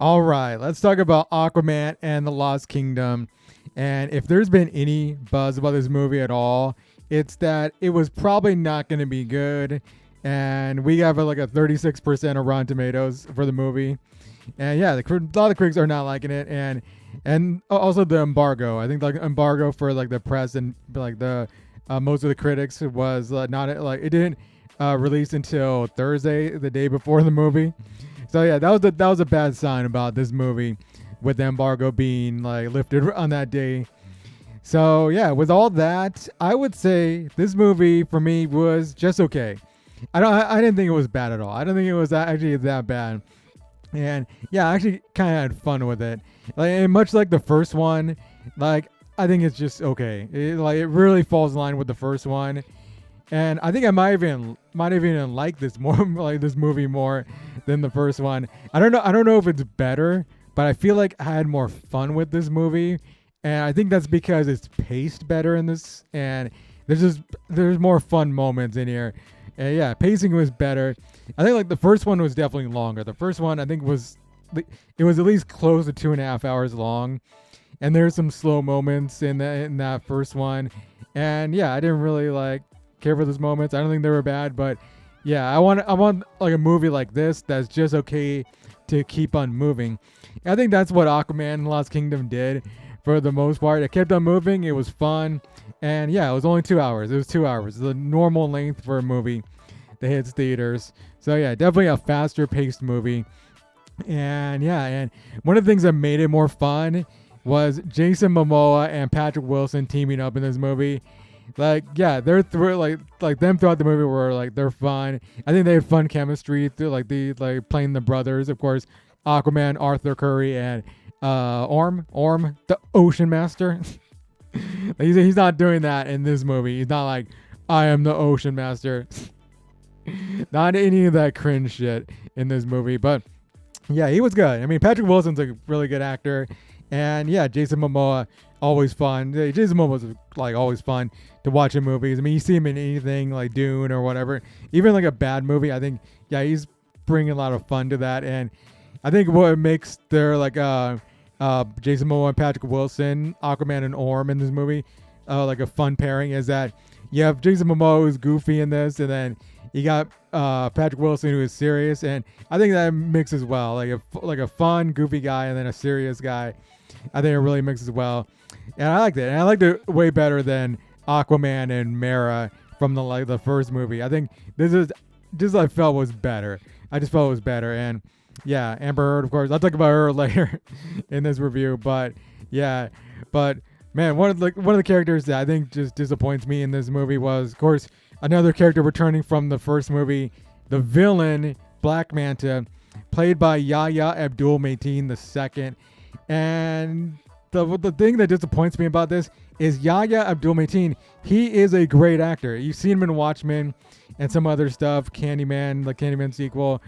All right, let's talk about Aquaman and the Lost Kingdom. And if there's been any buzz about this movie at all, it's that it was probably not going to be good. And we have like a 36% of Rotten Tomatoes for the movie. And yeah, a lot of critics are not liking it. And also the embargo. I think like embargo for like the press and like the most of the critics was not like it didn't release until Thursday, the day before the movie. So yeah, that was a bad sign about this movie, with the embargo being like lifted on that day. So yeah, with all that, I would say this movie for me was just okay. I didn't think it was bad at all. I don't think it was actually that bad. And yeah, I actually kind of had fun with it. Like and much like the first one, like I think it's just okay. It really falls in line with the first one. And I think I might even like this more like this movie more than the first one. I don't know if it's better, but I feel like I had more fun with this movie, and I think that's because it's paced better in this, and there's more fun moments in here. And yeah, pacing was better. I think like the first one was definitely longer. The first one I think it was at least close to 2.5 hours long, and there's some slow moments in that first one. And yeah, I didn't really like care for those moments. I don't think they were bad, but yeah, I want like a movie like this that's just okay to keep on moving. I think that's what Aquaman and Lost Kingdom did for the most part. It kept on moving. It was fun, and yeah, it was only 2 hours. It was 2 hours, the normal length for a movie that hits theaters. So yeah, definitely a faster paced movie. And yeah, and one of the things that made it more fun was Jason Momoa and Patrick Wilson teaming up in this movie. Like yeah, they're through like them throughout the movie were like they're fun. I think they had fun chemistry through like the like playing the brothers, of course, Aquaman, Arthur Curry, and Orm, the Ocean Master. He's not doing that in this movie. He's not like I am the Ocean Master. Not any of that cringe shit in this movie, but yeah, he was good. I mean, Patrick Wilson's a really good actor, and yeah, Jason Momoa always fun. Jason Momoa was like always fun to watch in movies. I mean, you see him in anything like Dune or whatever, even like a bad movie. I think yeah, he's bringing a lot of fun to that, and I think what makes their like Jason Momoa and Patrick Wilson, Aquaman and Orm in this movie, like a fun pairing is that you have Jason Momoa who's goofy in this, and then you got Patrick Wilson who is serious, and I think that mixes well, like a fun goofy guy and then a serious guy. I think it really mixes well, and I liked it. And I liked it way better than Aquaman and Mera from the first movie. I think this is just I felt was better. I just felt it was better, and yeah, Amber Heard, of course. I'll talk about her later in this review, but yeah, but man, one of the characters that I think just disappoints me in this movie was, of course, another character returning from the first movie, the villain Black Manta, played by Yahya Abdul-Mateen II. And the thing that disappoints me about this is Yahya Abdul-Mateen. He is a great actor. You've seen him in Watchmen and some other stuff, Candyman, the Candyman sequel.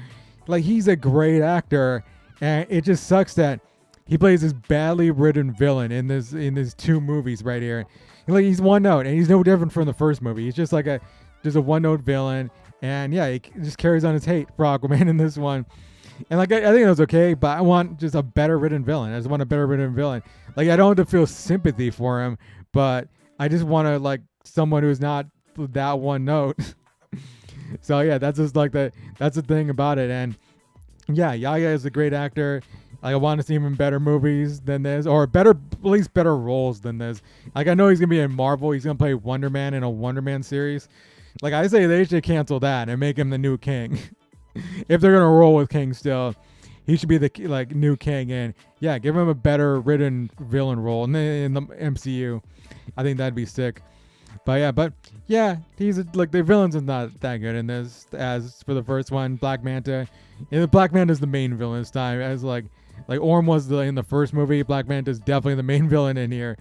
Like he's a great actor, and it just sucks that he plays this badly written villain in these two movies right here. Like he's one note, and he's no different from the first movie. He's just like a one note villain, and yeah, he just carries on his hate for Aquaman in this one. And like I think it was okay, but I want just a better written villain. I just want a better written villain. Like I don't want to feel sympathy for him, but I just want to like someone who's not that one note. So yeah, that's just like that's the thing about it. And yeah, Yahya is a great actor. Like I want to see him in better movies than this, or better, at least better roles than this. Like I know he's gonna be in Marvel. He's gonna play Wonder Man in a Wonder Man series. Like I say, they should cancel that and make him the new King. If they're gonna roll with King still, he should be the like new King. And yeah, give him a better written villain role in the MCU. I think that'd be sick. But yeah, he's like the villain's is not that good in this as for the first one. Black Manta, and Black Manta is the main villain this time. As like Orm was in the first movie, Black Manta is definitely the main villain in here.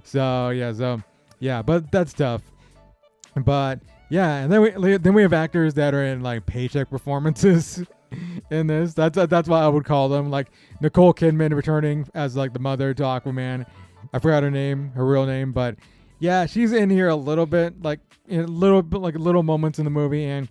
So yeah, but that's tough. But yeah, and then we have actors that are in like paycheck performances in this. That's what I would call them. Like Nicole Kidman returning as like the mother to Aquaman. I forgot her real name, but yeah, she's in here a little bit, like in a little bit, like little moments in the movie, and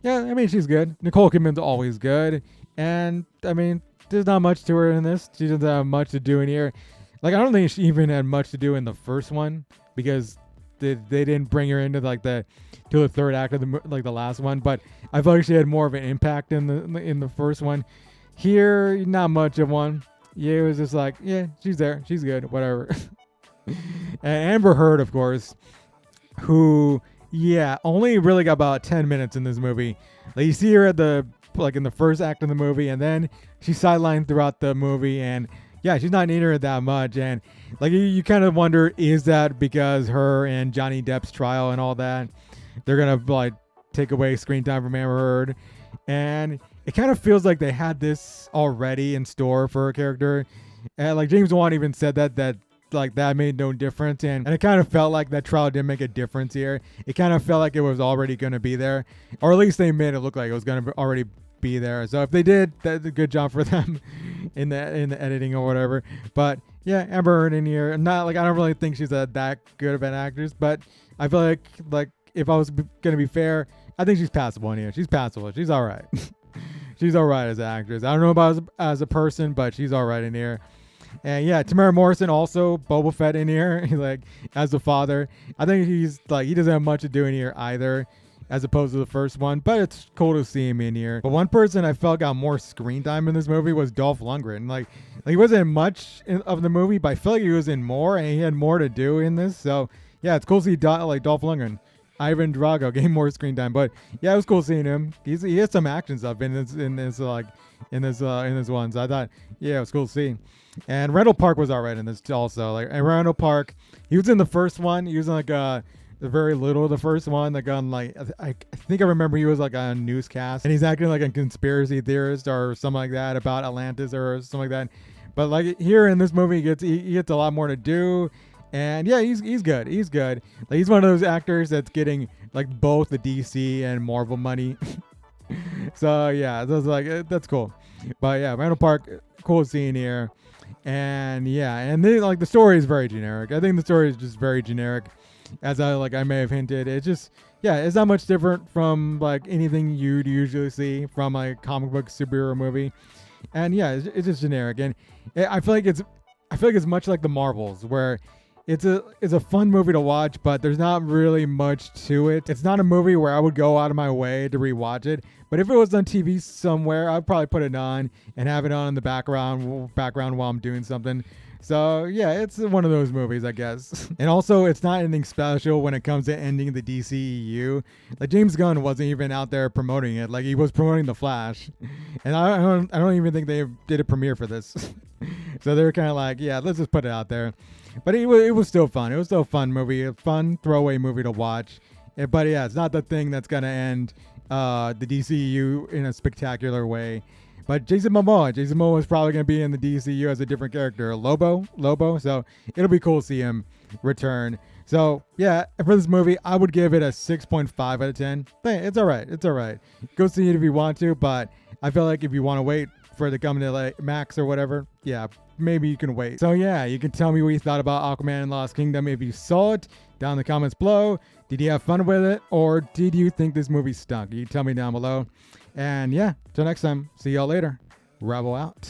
yeah, I mean she's good. Nicole Kidman's always good, and I mean there's not much to her in this. She doesn't have much to do in here. Like, I don't think she even had much to do in the first one because they didn't bring her into like the third act of the the last one. But I feel like she had more of an impact in the first one. Here, not much of one. Yeah, it was just like, yeah, she's there, she's good, whatever. And Amber Heard, of course, who, yeah, only really got about 10 minutes in this movie. Like, you see her at the in the first act of the movie, and then she's sidelined throughout the movie, and yeah, she's not in it that much. And like, you kind of wonder, is that because her and Johnny Depp's trial and all that, they're gonna like take away screen time from Amber Heard? And it kind of feels like they had this already in store for her character. And like James Wan even said that like that made no difference, and it kind of felt like that trial didn't make a difference here. It kind of felt like it was already going to be there, or at least they made it look like it was going to already be there. So if they did, that's a good job for them in the editing or whatever. But yeah, Amber Heard in here, not like, I don't really think she's that good of an actress, but I feel like if I was going to be fair, I think she's passable in here. She's passable. She's all right. She's all right as an actress. I don't know about as a person, but she's all right in here. And yeah, Tamara Morrison, also Boba Fett in here, like as the father. I think he's like, he doesn't have much to do in here either, as opposed to the first one, but it's cool to see him in here. But one person I felt got more screen time in this movie was Dolph Lundgren. Like he wasn't in much of the movie, but I feel like he was in more, and he had more to do in this. So yeah, it's cool to see Dolph Lundgren. Ivan Drago getting more screen time, but yeah, it was cool seeing him. He has some action stuff in this one. So I thought, yeah, it was cool to see. And Randall Park was alright in this also. Like, and Randall Park, he was in the first one. He was in like the very little of the first one. Like on like I think I remember he was like on a newscast, and he's acting like a conspiracy theorist or something like that about Atlantis or something like that. But like here in this movie, he gets a lot more to do. And yeah, he's good. He's good. Like, he's one of those actors that's getting like both the DC and Marvel money. So yeah, that's cool. But yeah, Randall Park, cool scene here. And yeah, and then like the story is very generic. I think the story is just very generic, as I may have hinted. It's just, yeah, it's not much different from like anything you'd usually see from like a comic book superhero movie. And yeah, it's just generic. And I feel like it's much like the Marvels, where it's a fun movie to watch, but there's not really much to it. It's not a movie where I would go out of my way to rewatch it. But if it was on TV somewhere, I'd probably put it on and have it on in the background while I'm doing something. So yeah, it's one of those movies, I guess. And also, it's not anything special when it comes to ending the DCEU. Like, James Gunn wasn't even out there promoting it. Like, he was promoting The Flash, and I don't even think they did a premiere for this. So they're kind of like, yeah, let's just put it out there. But it was still fun. It was still a fun movie, a fun throwaway movie to watch. But yeah, it's not the thing that's gonna end the DCU in a spectacular way. But Jason Momoa is probably going to be in the DCU as a different character, Lobo. So it'll be cool to see him return. So yeah, for this movie, I would give it a 6.5 out of 10. It's all right. Go see it if you want to, but I feel like if you want to wait for it to come to like Max or whatever, yeah, maybe you can wait. So yeah, you can tell me what you thought about Aquaman and Lost Kingdom if you saw it down in the comments below. Did you have fun with it, or did you think this movie stunk? You tell me down below. And yeah, till next time, see y'all later. Rebel out.